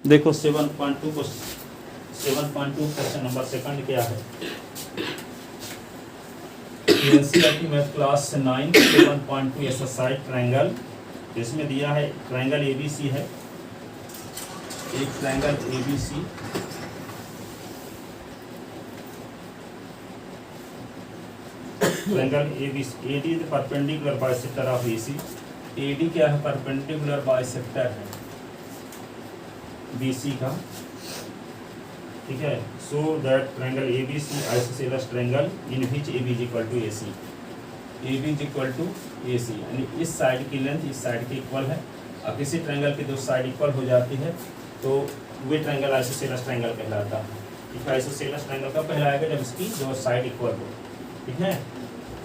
देखो 7.2 को 7.2 question number second क्या है। NCERT math class 9 7.2 exercise triangle, इसमें दिया है ट्रायंगल एबीसी है, एक triangle ABC triangle ABC, AD is perpendicular bisector of AC. AD क्या है? परपेंडिकुलर बाइसेक्टर है बीसी का, ठीक है। So that triangle ABC isosceles triangle in which AB is equal to AC, AB is equal to AC, यानी इस side की length इस साइड के इक्वल है। अब किसी ट्रायंगल की दो साइड इक्वल हो जाती है तो वे ट्रायंगल आइसोसेलेस ट्रायंगल कहलाता है। ठीक है, आइसोसेलेस ट्रायंगल कब कहलाएगा? जब इसकी दो साइड इक्वल हो। ठीक है,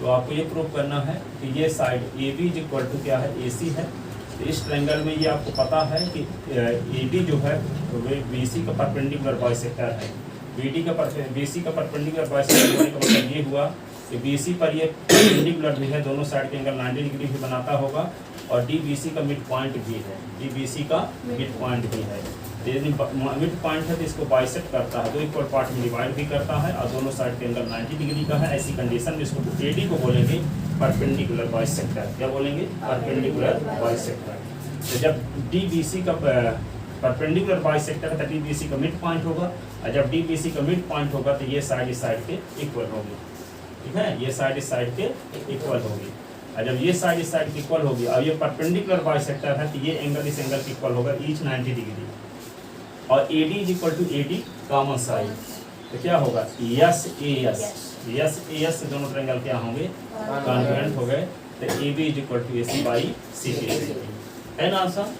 तो आपको ये प्रूव करना है कि ये side A B is equal to क्या है? ए सी है। तो इस ट्रायंगल में ये आपको पता है कि ए डी जो है वे बी सी का परपेंडिकुलर बाइसेक्टर है। बी सी का परपेंडिकुलर बाइसेक्टर होने का मतलब ये हुआ कि बी सी पर ये परपेंडिकुलर भी है, दोनों साइड के एंगल 90 डिग्री भी बनाता होगा, और डी बी सी का मिड पॉइंट भी है, डी बी सी का मिड पॉइंट भी है। यदि मिड पॉइंट है तो इसको बाइसेक्ट करता है, दो इक्वल पार्ट में डिवाइड भी करता है, और दोनों साइड के एंगल 90 डिग्री का है। ऐसी कंडीशन में इसको एडी को बोलेंगे परपेंडिकुलर बाइसेक्टर। क्या बोलेंगे? Perpendicular bisector. तो जब डी बी सी का परपेंडिकुलर बाइसेक्टर है तो डी बी सी का मिड पॉइंट होगा, और जब डी बी सी का मिड पॉइंट होगा तो ये साइड इस साइड के इक्वल होगी। ठीक है, ये साइड इस साइड के इक्वल होगी, और जब ये साइड इस साइड की इक्वल होगी और ये परपेंडिकुलर बाइसेक्टर है तो ये एंगल इस एंगल की इक्वल होगा, ईच 90 डिग्री। और AD is equal to AD common side, तो क्या होगा? यस ए एस से दोनों ट्रायंगल क्या होंगे? कॉन्ग्रुएंट हो गए। तो AB is equal to AC by CP है ना आंसर?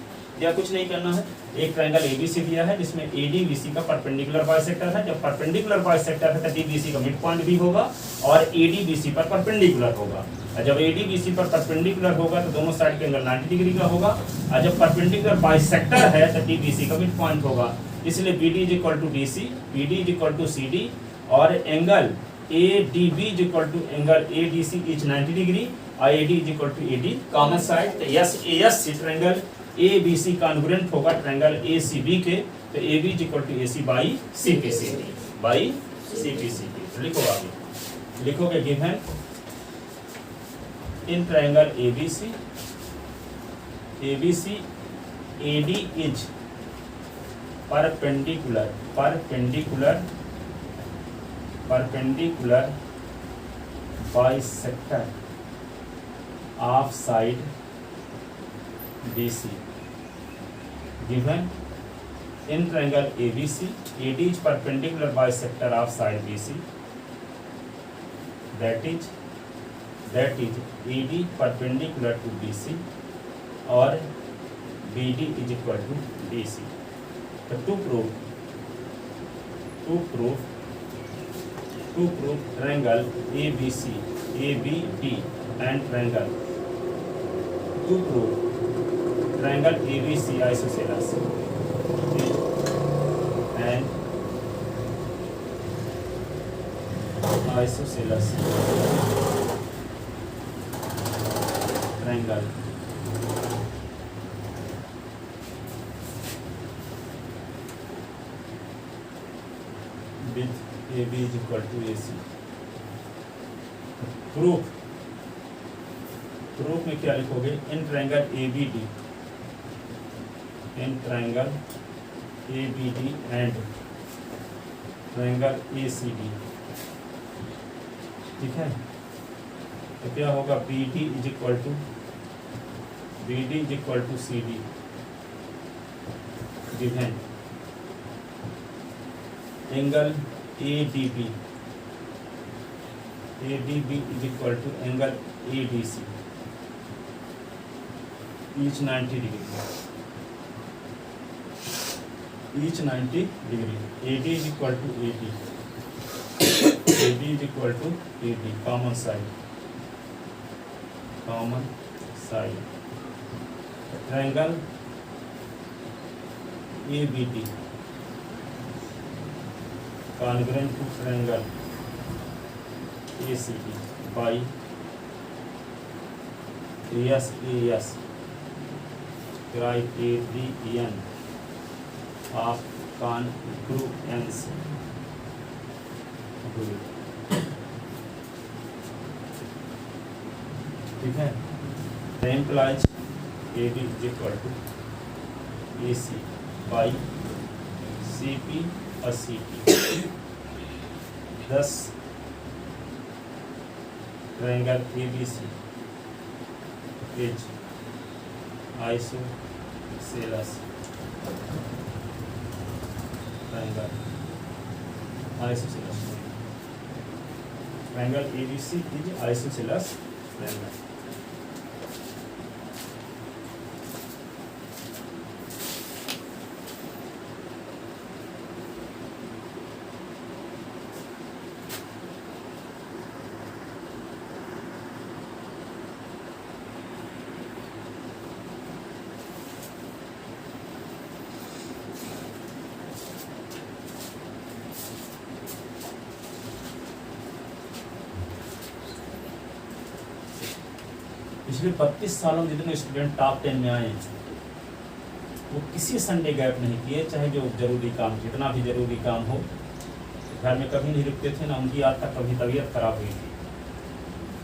या कुछ नहीं करना है। एक ट्रायंगल ABC दिया है जिसमें AD BC का परपेंडिकुलर बाइसेक्टर है। जब परपेंडिकुलर बाइसेक्टर है तो DBC का मिड पॉइंट भी होगा और AD BC पर परपेंडिकुलर होगा। और जब AD BC पर परपेंडिकुलर होगा तो दोनों साइड के एंगल 90 डिग्री का होगा, और जब परपेंडिकुलर बाइसेक्टर है तो DBC का मिड पॉइंट होगा। इसलिए BD is equal to DC, BD is equal to CD, और angle ADB is equal to angle ADC is 90 degree, और AD is equal to AD common side. तो yes AS triangle ABC congruent होगा triangle ACB के, तो AB is equal to AC by CPCD by CPCD। तो लिखो आगे, लिखोगे given in triangle ABC AD is perpendicular bisector of side BC. Given in triangle ABC, AD is perpendicular bisector of side BC. That is AD perpendicular to BC or BD is equal to DC. So to prove triangle ABC, ABD and triangle, to prove triangle ABC isosceles and isosceles triangle with AB is equal to AC. Proof में क्या लिखोगे? In triangle ABD, in triangle ABD and triangle ACD। ठीक है, तो क्या होगा? BD is equal to CD given angle ADB is equal to angle ADC each 90 degree, AD is equal to AD is equal to AD common side triangle ABD congruent to triangle ACD by AS criterion of congruence. ठीक है, implies AB is equal to AC by CP और CP। thus triangle ABC is isosceles triangle। isosceles triangle ABC is isosceles triangle। पिछले 32 सालों में जितने student top 10 में आए हैं वो किसी संडे गैप नहीं किए, चाहे जो जरूरी काम, जितना भी जरूरी काम हो, घर में कभी नहीं रुकते थे ना। उनकी आज तक कभी तबीयत खराब हुई थी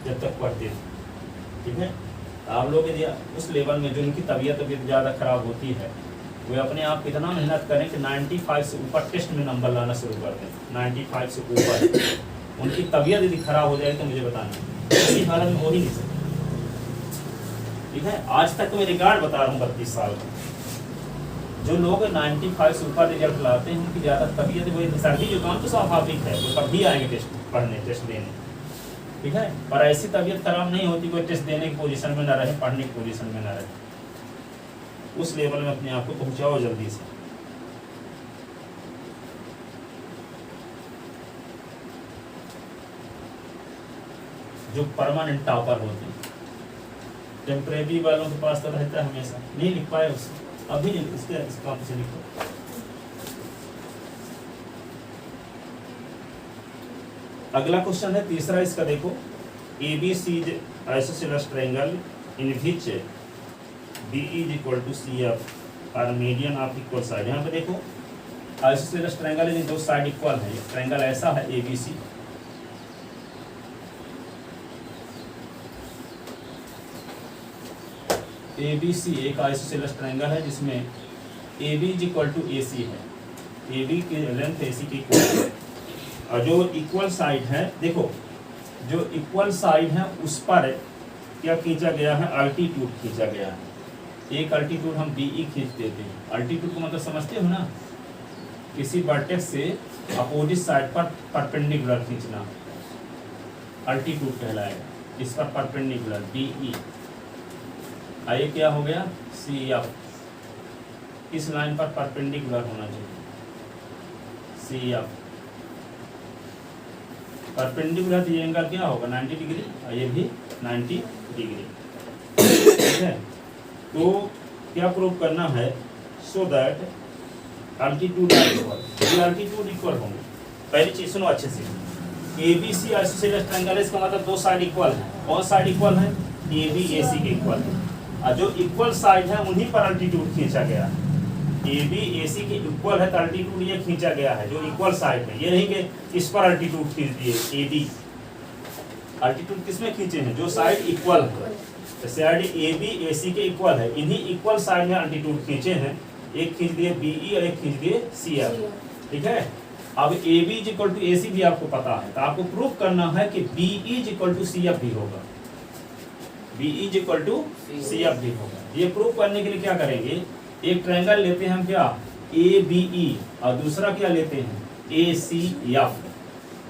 जब तक पढ़ते थे। ठीक है, आप लोग यदि उस लेवल में जो उनकी तबीयत ज़्यादा खराब होती है, वे अपने आप इतना मेहनत करें कि 95 से ऊपर टेस्ट में नंबर लाना शुरू कर दें। 95 से ऊपर उनकी तबीयत यदि खराब हो जाए तो मुझे बताना, इसी हालत में हो ही नहीं सकती। ठीक है, आज तक तो मैं रिकॉर्ड बता रहा हूँ 32 साल का। जो लोग 95 से ऊपर रिजल्ट लाते हैं उनकी ज़्यादा तबीयत, वो सर्दी जुकाम तो स्वाभाविक है, वो कभी आएंगे टेस्ट पढ़ने, टेस्ट देने। ठीक है, पर ऐसी तबीयत खराब नहीं होती कोई टेस्ट देने की पोजीशन में ना रहे, पढ़ने की पोजीशन में ना रहे। उस लेवल में अपने आप को पहुँचाओ जल्दी से। जो परमानेंट टॉपर होते हैं, टेम्परेरी वालों के पास तो रहता है हमेशा, नहीं लिख पाए उससे, अभी नहीं, इसके काम से लिखो। अगला क्वेश्चन है तीसरा, इसका देखो। ABC is isosceles triangle in which BE is equal to CF और median ऑफ इक्वल साइड। यहाँ पे देखो आइसोसेलेस ट्रायंगल है, दो साइड इक्वल है। ये ट्रायंगल ऐसा है ABC, ABC एक आइसोसेलेस ट्रायंगल है जिसमें AB is equal to AC है। AB की लेंथ AC की इक्वल है और जो इक्वल साइड है, देखो जो इक्वल साइड है उस पर क्या खींचा गया है, अल्टीट्यूड खींचा गया है। एक अल्टीट्यूड हम BE खींच देते हैं। अल्टीट्यूड को मतलब समझते हो ना, किसी वर्टेक्स से अपोजिट साइड पर परपेंडिकुलर खींचना अल्टीट्यूड कहलाएगा। इस पर परपेंडिकुलर BE, ये क्या हो गया CF, इस लाइन पर परपेंडिकुलर होना चाहिए CF। परपेंडिकुलर तो ये एंगल क्या होगा 90 डिग्री और ये भी 90 डिग्री। ठीक है, तो क्या प्रूव करना है, सो दैट अल्टीट्यूड इक्वल, ये अल्टीट्यूड इक्वल होंगे। पहली चीज सुनो अच्छे से, ABC आइसोसेलेस ट्रायंगल है, इसका मतलब दो साइड इक्वल है। कौन साइड इक्वल है, AB AC के इक्वल है और जो इक्वल साइड है उन्हीं पर अल्टीट्यूड खींचा गया है। AB AC के इक्वल है तो अल्टीट्यूड ये खींचा गया है जो इक्वल साइड है। ये नहीं कि इस पर अल्टीट्यूड खींच दिए AD, अल्टीट्यूड किसमें खींचे हैं, जो साइड इक्वल है। साइड AB AC के इक्वल है, इन्हीं इक्वल साइड में अल्टीट्यूड खींचे हैं। एक खींच दिए BE और एक खींच दिए CF। ठीक है, अब AB is equal to AC भी आपको पता है, तो आपको प्रूफ करना है कि BE is equal to CF भी होगा। BE is equal to CF भी होगा। ये प्रूफ करने के लिए क्या करेंगे, एक ट्रायंगल लेते हैं हम क्या ABE और दूसरा क्या लेते हैं ACF।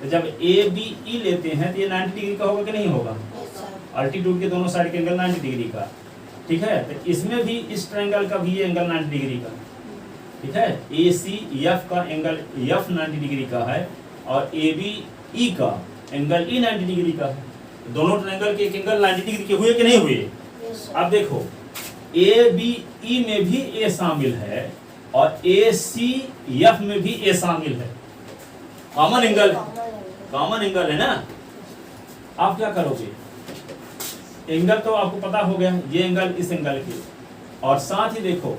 तो जब ABE लेते हैं तो ये 90 डिग्री का होगा कि नहीं होगा, अल्टीट्यूड के दोनों साइड के एंगल 90 डिग्री का। ठीक है, तो इसमें भी इस ट्रायंगल का भी ये एंगल 90 डिग्री का। ठीक है, ACF का एंगल F 90 डिग्री का है और ABE का एंगल E 90 डिग्री का है। दोनों ट्रायंगल के एक एंगल 90 डिग्री के हुए कि नहीं हुए। अब देखो ABE में भी A शामिल है और ACF में भी A शामिल है। कॉमन एंगल है ना। आप क्या करोगे, एंगल तो आपको पता हो गया, ये एंगल इस एंगल के, और साथ ही देखो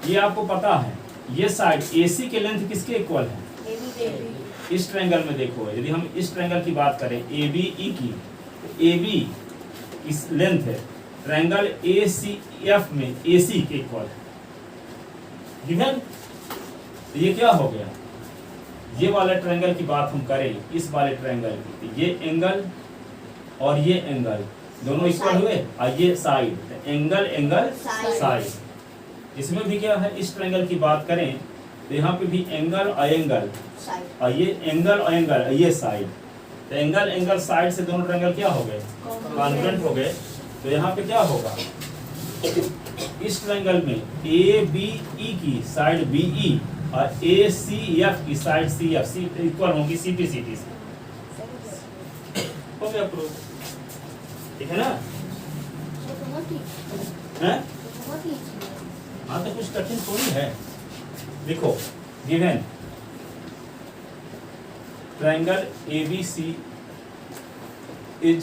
ये आपको पता है ये साइड AC के लेंथ किसके इक्वल है? इस ट्रायंगल में देखो, यदि हम इस ट्रायंगल की बात करें ABE की, AB इस लेंथ है ट्रायंगल ACF में AC के इक्वल है। गिवन ये क्या हो गया? ये वाला ट्रायंगल की बात हम करें, इस वाले ट्रायंगल की, ये एंगल और ये एंगल दोनों इक्वल हुए, और ये साइड, एंगल एंगल साइड। इसमें भी क्या है, इस ट्रायंगल की बात करें तो यहाँ पे भी एंगल और एंगल, और ये एंगल और एंगल, ये साइड, तो एंगल एंगल साइड से दोनों ट्रायंगल क्या हो गए? कॉन्ग्रुएंट हो गए। तो यहाँ पे क्या होगा, इस ट्रायंगल में ABE की साइड BE और ACF की साइड CF इक्वल होंगी CT से। हो गया प्रूफ, ठीक है ना? हैं? हाँ, तो कुछ कठिन थोड़ी है। देखो, given triangle ABC is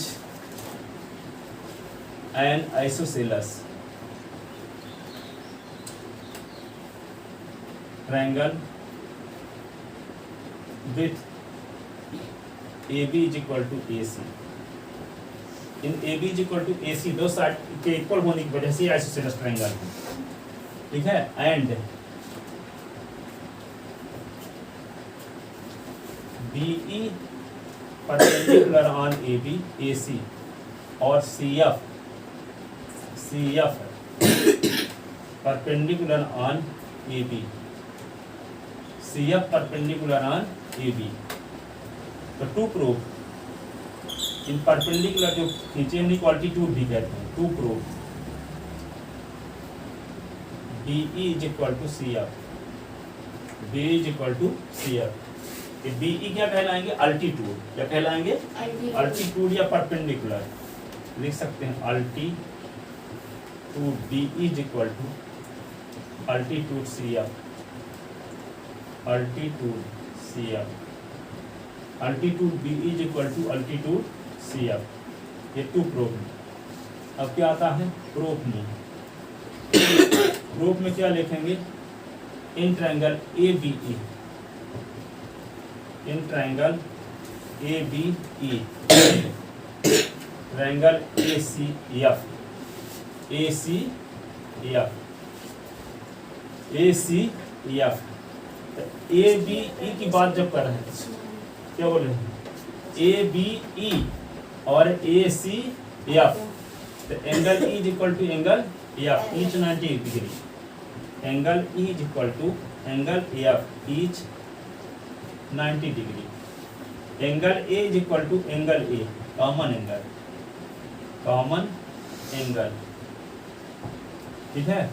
an isosceles triangle with AB is equal to AC. In AB is equal to AC, दो साइड के इक्वल होने की वजह से आइसोसेलेस ट्रायंगल है, ठीक है? And BE perpendicular on AB AC और CF perpendicular on AB, CF perpendicular on AB। तो टू प्रूफ इन परपेंडिकुलर जो खींचे उन्हीं को अल्टीट्यूड भी कहते हैं। To proof BE is equal to CF, BE is equal to CF। BE क्या कहलाएंगे? अल्टीट्यूड। क्या कहलाएंगे? अल्टीट्यूड या परपेंडिकुलर। लिख सकते हैं altitude BE is equal to altitude CF, altitude CF, altitude BE is equal to altitude CF। ये to proof में। अब क्या आता है प्रूफ में? प्रूफ में क्या लिखेंगे? In triangle ABE, in triangle ABE, triangle ACF, ACF, ABE की बात जब कर रहे हैं, क्या बोल रहे हैं? ABE और ACF, तो angle E is equal to angle F, each 90 degree. Angle E is equal to angle F, each 90 degree. Angle A is equal to angle A, common angle, common angle, ठीक है?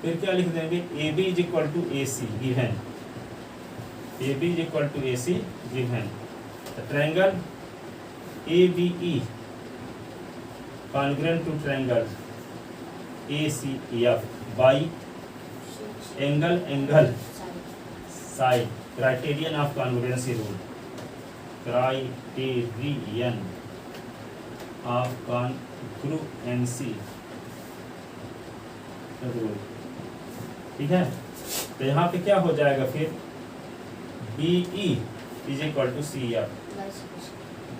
फिर क्या लिख देंगे? AB is equal to AC given, AB is equal to AC given. Triangle ABE congruent to triangle ACF by angle angle side. Criterion of congruency rule, criterion of congruency rule, ठीक है? तो यहाँ पे क्या हो जाएगा फिर? BE is equal to CF,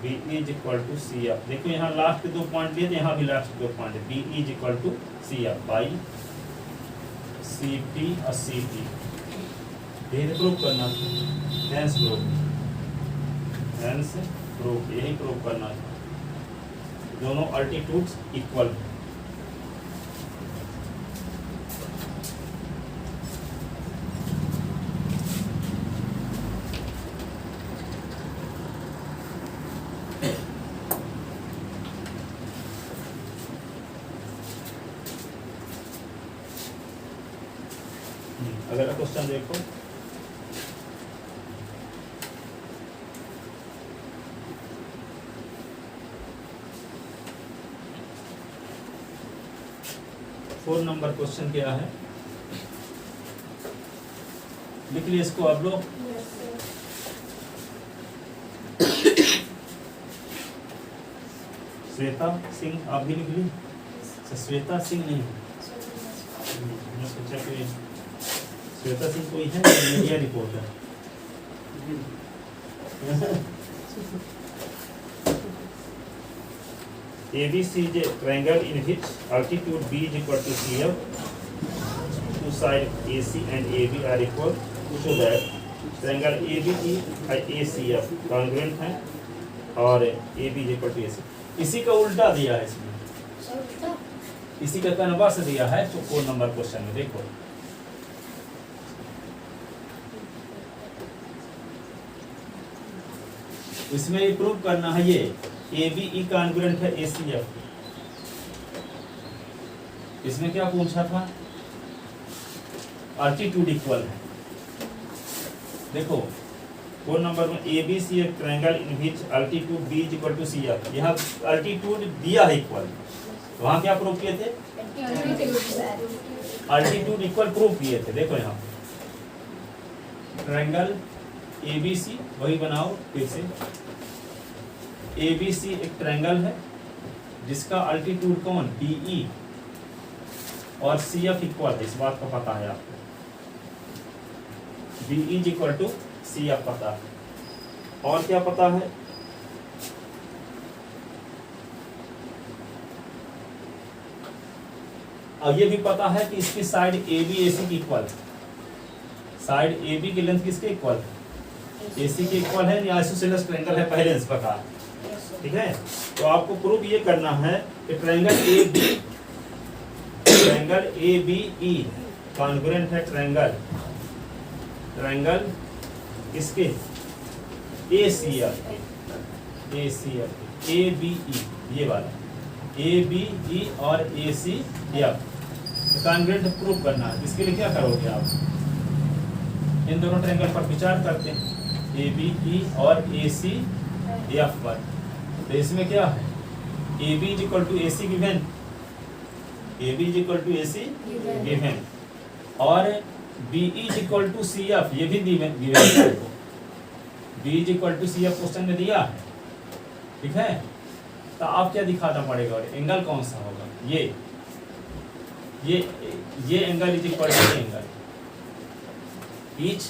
BE is equal to CF। देखो यहाँ लास्ट के दो पॉइंट दिए थे, यहाँ भी लास्ट दो पॉइंट है। BE is equal to CF by CP और CP। यही प्रूव करना था, हेंस प्रूफ, यही प्रूव करना था। दोनों अल्टीट्यूड्स इक्वल है। अगला क्वेश्चन देखो। फोर नंबर क्वेश्चन क्या है? लिख लिया इसको आप लोग। श्वेता सिंह, आप भी लिख ली? श्वेता सिंह नहीं, मैं सोचा कि श्वेता सिंह कोई है media reporter? ABC is a triangle in which altitude B is equal to CF. Two sides AC and AB are equal, so that triangle ABE and ACF congruent है और AB is equal to AC. इसी का उल्टा दिया है इसमें, इसी का कन्वर्स दिया है तो 4 नंबर क्वेश्चन में देखो। इसमें ये प्रूव करना है ये ABE कॉन्ग्रुएंट है ACF। इसमें क्या पूछा था? अल्टीट्यूड इक्वल है। देखो 4 नंबर में ABC एक triangle in which altitude B is equal to CF। यहाँ अल्टीट्यूड दिया है इक्वल, वहां क्या प्रूव किए थे? अल्टीट्यूड इक्वल प्रूव किए थे। देखो यहाँ ट्रायंगल ABC वही बनाओ फिर से। ABC एक ट्रायंगल है जिसका अल्टीट्यूड कौन? DE और CF इक्वल है, इस बात का पता है आपको। DE is equal to CF पता है, और क्या पता है? अब ये भी पता है कि इसकी साइड AB AC की इक्वल है। साइड AB की लेंथ किसके इक्वल है? AC के इक्वल है। आइसोसेलेस ट्रायंगल है, पहले से पता है, ठीक है। तो आपको प्रूफ ये करना है कि ट्रायंगल ABE कॉन्ग्रुएंट है ट्रायंगल इसके ACF ABE, ये वाला ABE और ACF कॉन्ग्रुएंट प्रूफ करना है। इसके लिए क्या करोगे आप? इन दोनों ट्रायंगल पर विचार करते हैं, ABE और ACF पर। तो इसमें क्या है? AB is equal to AC given, AB is equal to AC given, और BE is equal to CF ये भी गिवन है। B is equal to CF question में दिया है, ठीक है। तो आप क्या दिखाना पड़ेगा? और एंगल कौन सा होगा? ये angle is equal to angle each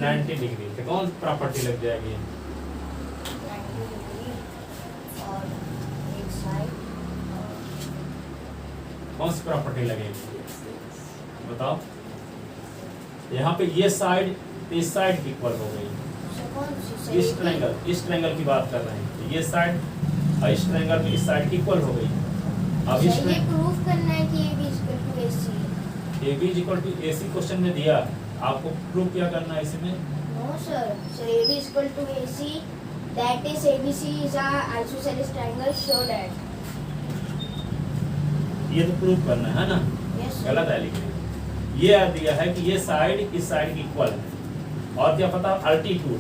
90 degree. तो कौन प्रॉपर्टी लग जाएगी? कौन सी प्रॉपर्टी लगेगी बताओ? यहाँ पे ये साइड इस साइड की इक्वल हो गई। इस ट्रायंगल की बात कर रहे हैं। ये साइड और इस ट्रायंगल में इस साइड की इक्वल हो गई। अब इस ये प्रूफ करना है कि AB is equal to AC। AB is equal to AC question में दिया, आपको प्रूफ क्या करना है इसमें? No sir, so AB is equal to AC, that is ABC is a isosceles triangle, show that। ये तो प्रूफ करना है ना? Yes sir। गलत है लिखने। ये दिया है कि ये साइड इस साइड की इक्वल है, और क्या पता? अल्टीट्यूड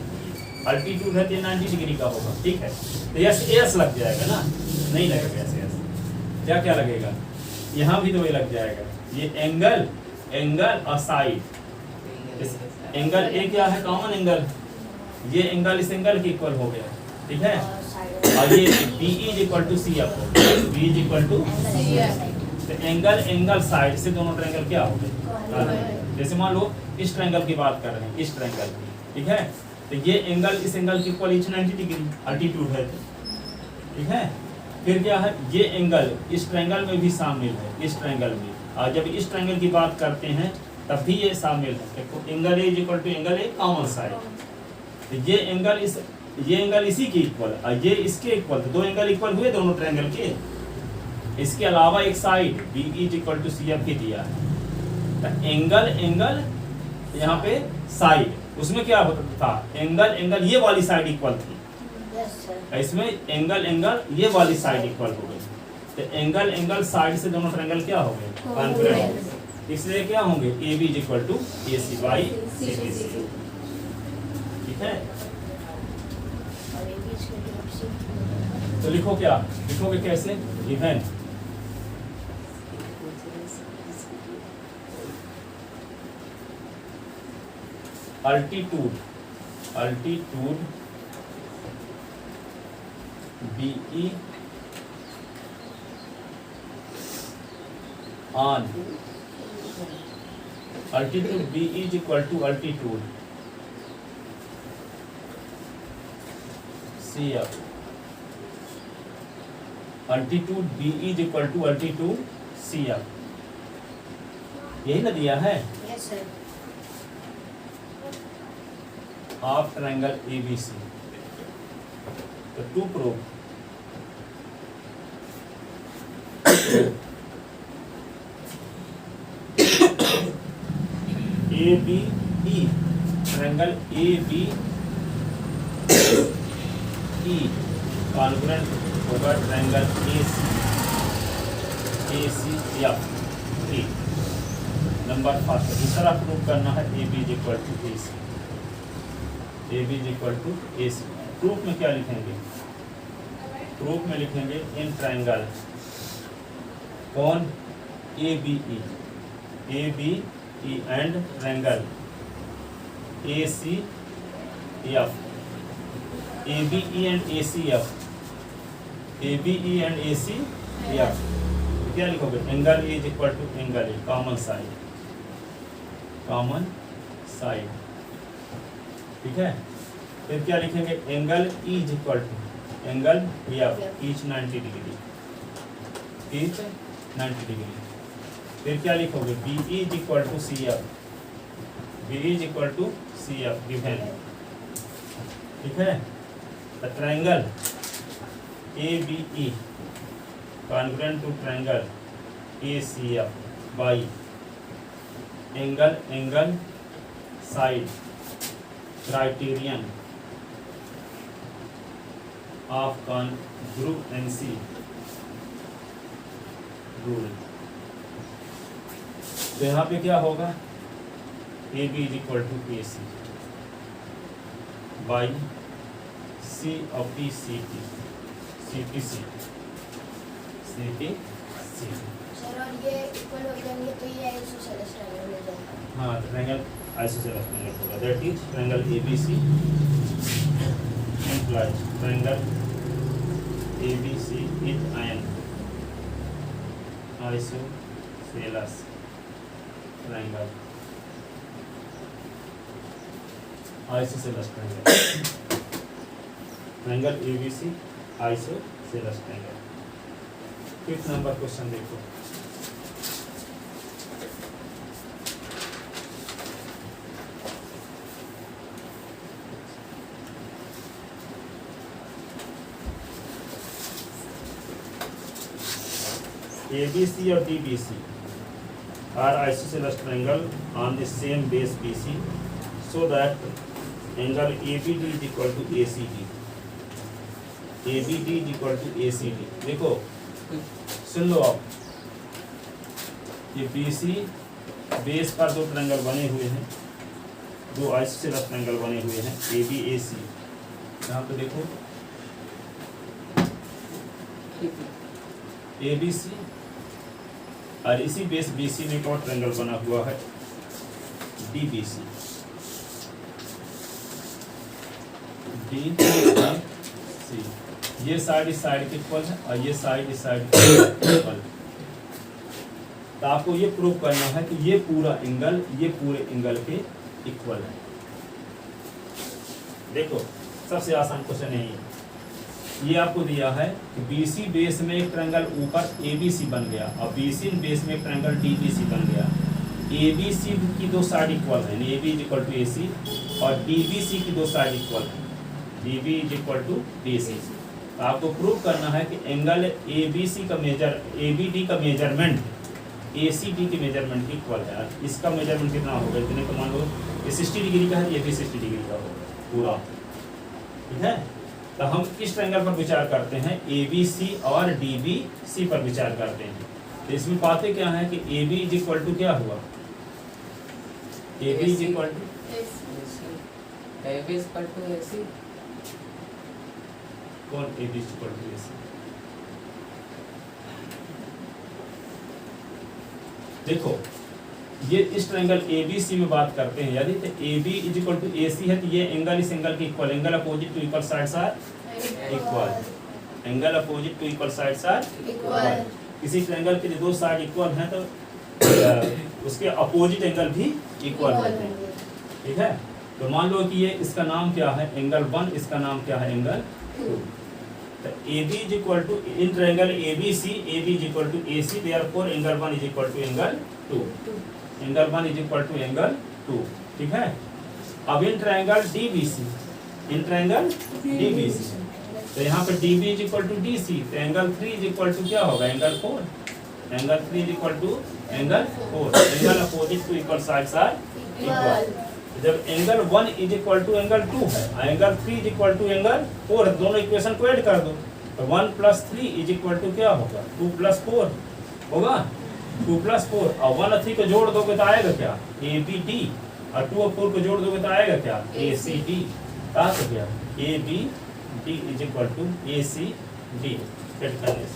है तो 90 डिग्री का होगा, ठीक है। तो एस लग जाएगा ना? नहीं लगेगा एस। क्या लगेगा? यहाँ भी तो वही लग जाएगा। ये एंगल और साइड, एंगल ए क्या है? Common angle. ये एंगल इस एंगल के इक्वल हो गया, ठीक है। और ये BE is equal to CF हो गया, B इज इक्वल टू तो एंगल साइड से दोनों ट्रायंगल क्या हो गए? जैसे मान लो इस ट्रायंगल की बात कर रहे हैं, इस ट्रायंगल की, ठीक है। तो ये एंगल इस एंगल के इक्वल ईच 90 डिग्री अल्टीट्यूड है, ठीक है। फिर क्या है? ये एंगल इस ट्रायंगल में भी शामिल है, इस ट्रायंगल में। और जब इस ट्रायंगल की बात करते हैं तब भी ये शामिल है। देखो angle A is equal to angle A common side. तो ये एंगल इसी के इक्वल और ये इसके इक्वल, तो दो एंगल इक्वल हुए दोनों ट्रायंगल के। इसके अलावा एक side BE is equal to CF की दिया है। तो एंगल यहाँ पे साइड, उसमें क्या था? एंगल ये वाली साइड इक्वल थी। Yes sir। इसमें एंगल ये वाली साइड इक्वल हो गई। तो एंगल साइड से दोनों ट्रायंगल क्या हो गए? कॉन्ग्रुएंट हो गए। इसलिए क्या होंगे? AB is equal to AC by CBC, ठीक है। और AB is equal to FC। तो लिखो, क्या लिखोगे? कैसे? Given altitude BE on altitude B is equal to altitude C F, altitude B is equal to altitude C F, यही ना दिया है yes sir. Of triangle ABC. तो to prove A B E, triangle A B E congruent होगा triangle A C F. ठीक, number 5 दूसरा prove करना है A B is equal to A C, A B is equal to A C. Proof में क्या लिखेंगे? Proof में लिखेंगे इन ट्रायंगल कौन A B E and triangle A C F, A B E and A C F, A B E and A C F. क्या लिखोगे? Angle is equal to angle A, common side, common side. ठीक है, फिर क्या लिखेंगे? Angle E is equal to angle F, each 90 degree, each 90 degree. फिर क्या लिखोगे? B E is equal to C F, B is equal to C F given. ठीक है, the triangle A B E congruent to triangle A C F by angle side criterion of congruency rule. तो यहाँ पे क्या होगा? A B is equal to A C by C of T C T, C T C C T C. Sir और ये equal हो जाएंगे तो ये आइसोसेलेस ट्रायंगल हो जाएगा। हाँ, ट्रायंगल आइसोसेलेस ट्रायंगल होगा, that is triangle A B C implies triangle ABC is an isosceles triangle, isosceles triangle, triangle ABC isosceles triangle। 5th number question देखो, ABC और DBC are isosceles triangle on the same base BC, so that angle ABD is equal to ACD, ABD is equal to ACD। देखो, सुन लो आप, ये BC base पर दो triangle बने हुए हैं, दो आइसोसेलेस ट्रायंगल बने हुए हैं ABAC। यहाँ पे देखो ABC और इसी बेस BC में एक और ट्रायंगल बना हुआ है DBC, ये साइड इस साइड के इक्वल है और ये साइड इस साइड के इक्वल। तो आपको ये प्रूव करना है कि ये पूरा एंगल ये पूरे एंगल के इक्वल है। देखो, सबसे आसान क्वेश्चन है ये आपको दिया है कि BC बेस में एक ट्रायंगल ऊपर ABC बन गया और BC बेस में एक ट्रायंगल DBC बन गया। ABC की दो साइड इक्वल है, AB is equal to AC, और DBC की दो साइड इक्वल है, DB is equal to BC। तो आपको प्रूव करना है कि एंगल ABC का ABD का मेजरमेंट ACD के मेजरमेंट की इक्वल है। इसका मेजरमेंट कितना होगा? इतने तो मान लो ये 60 डिग्री का है, ये भी 60 डिग्री का होगा पूरा। ठीक है, तो हम किस ट्रायंगल पर विचार करते हैं? ABC और DBC पर विचार करते हैं। तो इसमें पाते क्या है कि AB इज इक्वल टू क्या हुआ? AB इज इक्वल टू कौन? AB is equal to AC। देखो, ये इस ट्रायंगल ABC में बात करते हैं यदि, तो AB is equal to AC है तो ये एंगल इस एंगल के equal, angle opposite to equal sides are equal, angle opposite to equal sides are equal. किसी ट्रायंगल के दो साइड इक्वल हैं तो उसके अपोजिट एंगल भी इक्वल होते हैं, ठीक है। तो मान लो कि ये इसका नाम क्या है, एंगल 1, इसका नाम क्या है, एंगल 2। तो AB is equal to in triangle ABC, AB is equal to AC, therefore angle 1 is equal to angle 2, angle 1 is equal to angle 2, ठीक है। अब in triangle DBC, in triangle DBC, तो यहाँ पे DB is equal to DC, तो angle 3 is equal to क्या होगा, angle 4, angle 3 is equal to angle 4, angle opposite to equal sides are equal. जब angle 1 is equal to angle 2 है, angle 3 is equal to angle 4, दोनों equation को add कर दो, तो 1 + 3 इज इक्वल टू क्या होगा, 2 + 4 होगा, 2 + 4, और 1 और 3 को जोड़ दोगे तो आएगा क्या, ABD, और 2 और 4 को जोड़ दोगे तो आएगा क्या, ACD। कहा तो क्या, ABD is equal to ACD, set करने से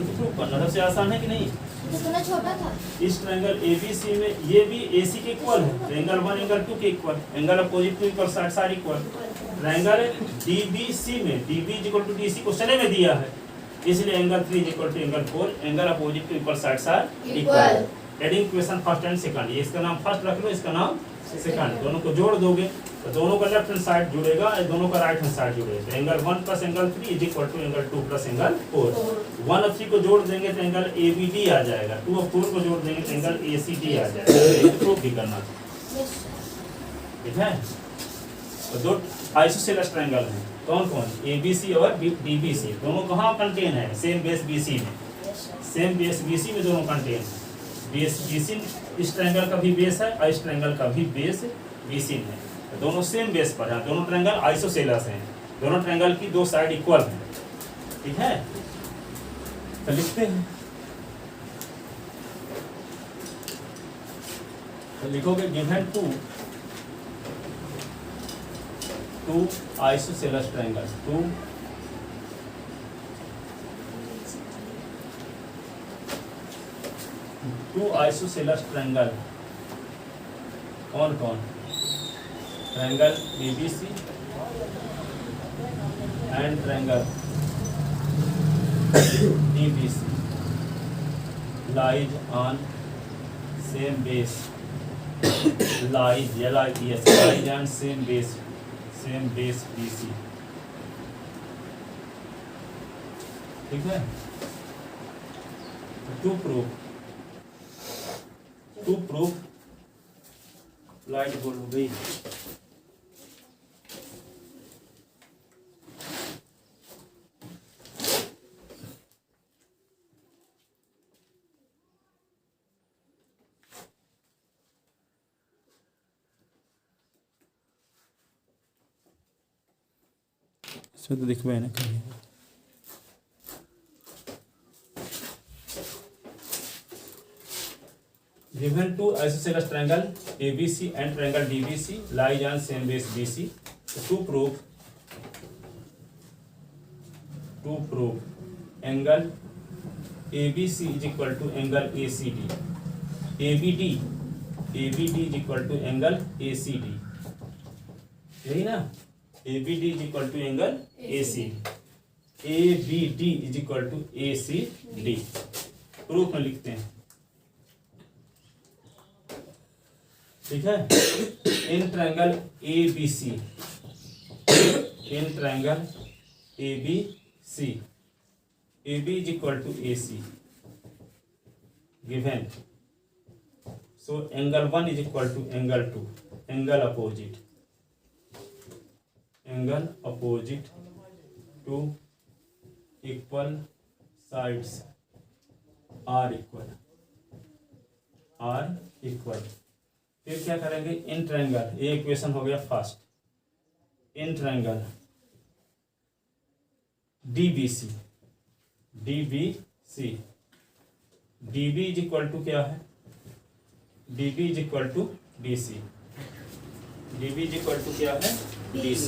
प्रूव करना सबसे आसान है कि नहीं। कितना छोटा था। इस ट्रायंगल ABC में ये भी AC के इक्वल है, एंगल 1 एंगल 2 के equal, angle opposite to equal side equal. Triangle DBC में DB equal to DC question में दिया है, इसलिए angle 3 equal to angle 4, angle opposite to equal sides are equal. Adding equation first and second, ये इसका नाम first रख लो, इसका नाम सेकंड, दोनों को जोड़ दोगे तो दोनों का लेफ्ट हैंड साइड जुड़ेगा, दोनों का राइट हैंड साइड जुड़ेगा, तो angle 1 + angle 3 is equal to angle 2 + angle 4। 1 और 3 को जोड़ देंगे तो एंगल ABD आ जाएगा, 2 और 4 को जोड़ देंगे तो एंगल ACD आ जाएगा। ये प्रूफ भी करना, ठीक है। तो दो आइसोसेलेस ट्रायंगल हैं, कौन कौन, ABC और DBC, दोनों कहाँ कंटेन है, सेम बेस BC में, सेम बेस BC में दोनों कंटेन है। बेस BC इस ट्रायंगल का भी बेस है और इस ट्रायंगल का भी बेस BC में है, तो दोनों सेम बेस पर हैं, दोनों ट्रायंगल आइसोसेलेस हैं, दोनों ट्रायंगल की दो साइड इक्वल हैं, ठीक है। तो लिखते हैं, तो लिखोगे given two isosceles triangle, two isosceles triangle, कौन कौन, triangle ABC and triangle DBC lies on same base, lies on same base BC, ठीक है। टू प्रूफ लाइट बोल हो गई। तो दिखवाए ना कहीं, given two isosceles triangle ABC and triangle DBC lies on same base BC, to prove angle ABC is equal to angle ACD, ABD is equal to angle ACD, यही ना, ABD is equal to angle ACD, ABD is equal to ACD, proof में लिखते हैं, ठीक है। इन triangle ABC, in triangle ABC, AB is equal to AC, given, so angle 1 is equal to angle 2, angle opposite to equal sides are equal। फिर क्या करेंगे, in triangle, ये equation हो गया first, in triangle DBC, DB is equal to क्या है, DB is equal to DC, DB is equal to क्या है, DC।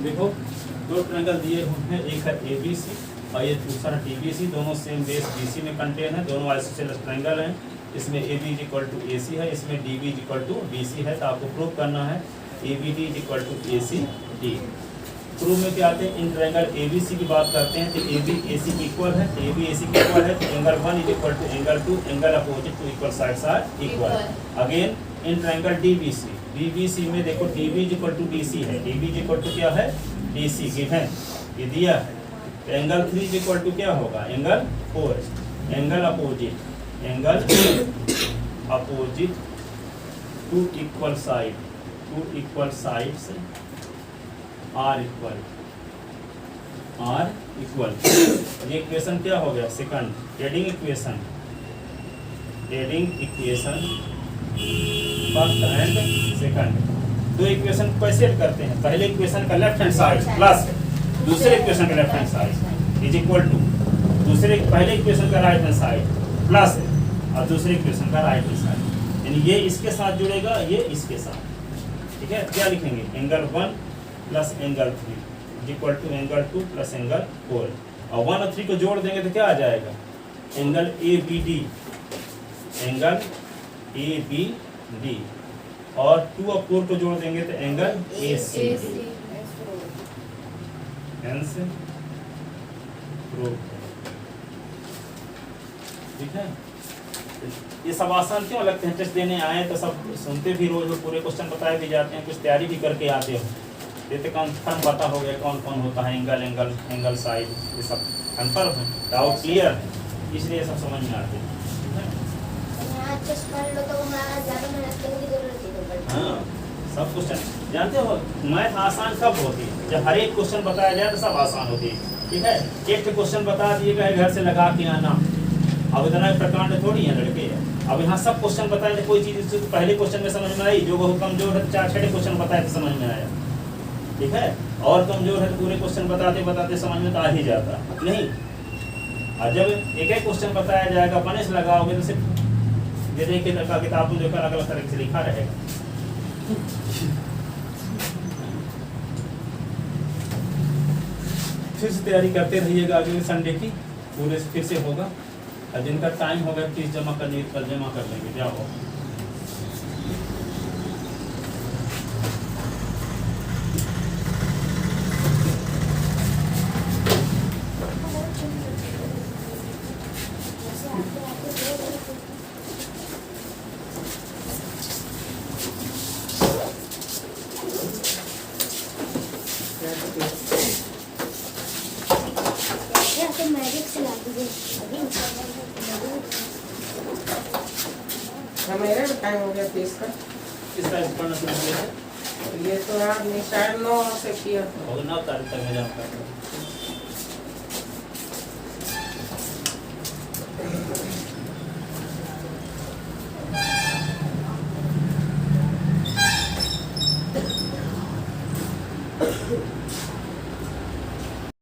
देखो दो ट्रायंगल दिए हुए हैं, एक है ABC और ये दूसरा DBC, दोनों सेम बेस BC में कंटेन है, दोनों आइसोसेलेस ट्रायंगल हैं। इसमें AB is equal to AC है, इसमें DB is equal to BC है। तो आपको प्रूव करना है ABD is equal to ACD। Prove में क्या आते हैं, इन ट्रायंगल ABC की बात करते हैं तो AB AC इक्वल है, AB AC इक्वल है तो angle 1 is equal to angle 2, angle opposite to equal sides are equal. Again in triangle DBC में देखो DB is equal to DC है, DB इज इक्वल टू क्या है DC given, ये दिया है। तो एंगल 3 इज इक्वल टू क्या होगा, angle 4, angle opposite to equal sides are equal. ये इक्वेशन क्या हो गया, second adding equation first and second. दो इक्वेशन को कैसे करते हैं, पहले इक्वेशन का लेफ्ट हैंड साइड प्लस दूसरे इक्वेशन का left hand side is equal to पहले इक्वेशन का राइट हैंड साइड प्लस और दूसरे इक्वेशन का राइट हैंड साइड, यानी ये इसके साथ जुड़ेगा, ये इसके साथ। ठीक है, क्या लिखेंगे, angle 1 plus angle 3 is equal to angle 2 plus angle 4, और 1 और 3 को जोड़ देंगे तो क्या आ जाएगा, एंगल ABD, और 2 और 4 को जोड़ देंगे तो एंगल ACD। Answer prove. ठीक है, ये सब आसान क्यों लगते हैं, टेस्ट देने आए तो सब सुनते भी रोज, पूरे क्वेश्चन बताए भी जाते हैं, कुछ तैयारी भी करके आते हो, ये तो कंफर्म पता हो गया कौन कौन होता है, एंगल साइड, ये सब कंफर्म है, डाउट क्लियर है, इसलिए सब समझ में आते हैं। हाँ, सब क्वेश्चन जानते हो, मैथ आसान कब होती है, जब हर एक क्वेश्चन बताया जाए तो सब आसान होती है। ठीक है, एक क्वेश्चन बता दिए गए घर से लगा के आना, अब इतना प्रकांड थोड़ी है लड़के। अब यहाँ सब क्वेश्चन बताए तो कोई चीज तो पहले क्वेश्चन में समझ में आई, जो बहुत कमजोर है 4-6 क्वेश्चन बताए तो समझ में आया। ठीक है, और कमजोर है तो पूरे क्वेश्चन बताते समझ में तो आ ही जाता नहीं। और जब एक एक क्वेश्चन बताया जाएगा, अपने से लगाओगे तो सिर्फ दे दे के लगा किताब में देखकर अलग अलग तरह से लिखा रहेगा। फिर से तैयारी करते रहिएगा, अगले संडे की पूरे से फिर से होगा, और जिनका टाइम होगा फीस जमा करनी कल जमा कर लेंगे, क्या हो। मेरा भी टाइम हो गया फीस का, किस टाइम पढ़ना शुरू किया है? ये तो आपने 9:30 से किया। और 9 तारीख तक में जमा कर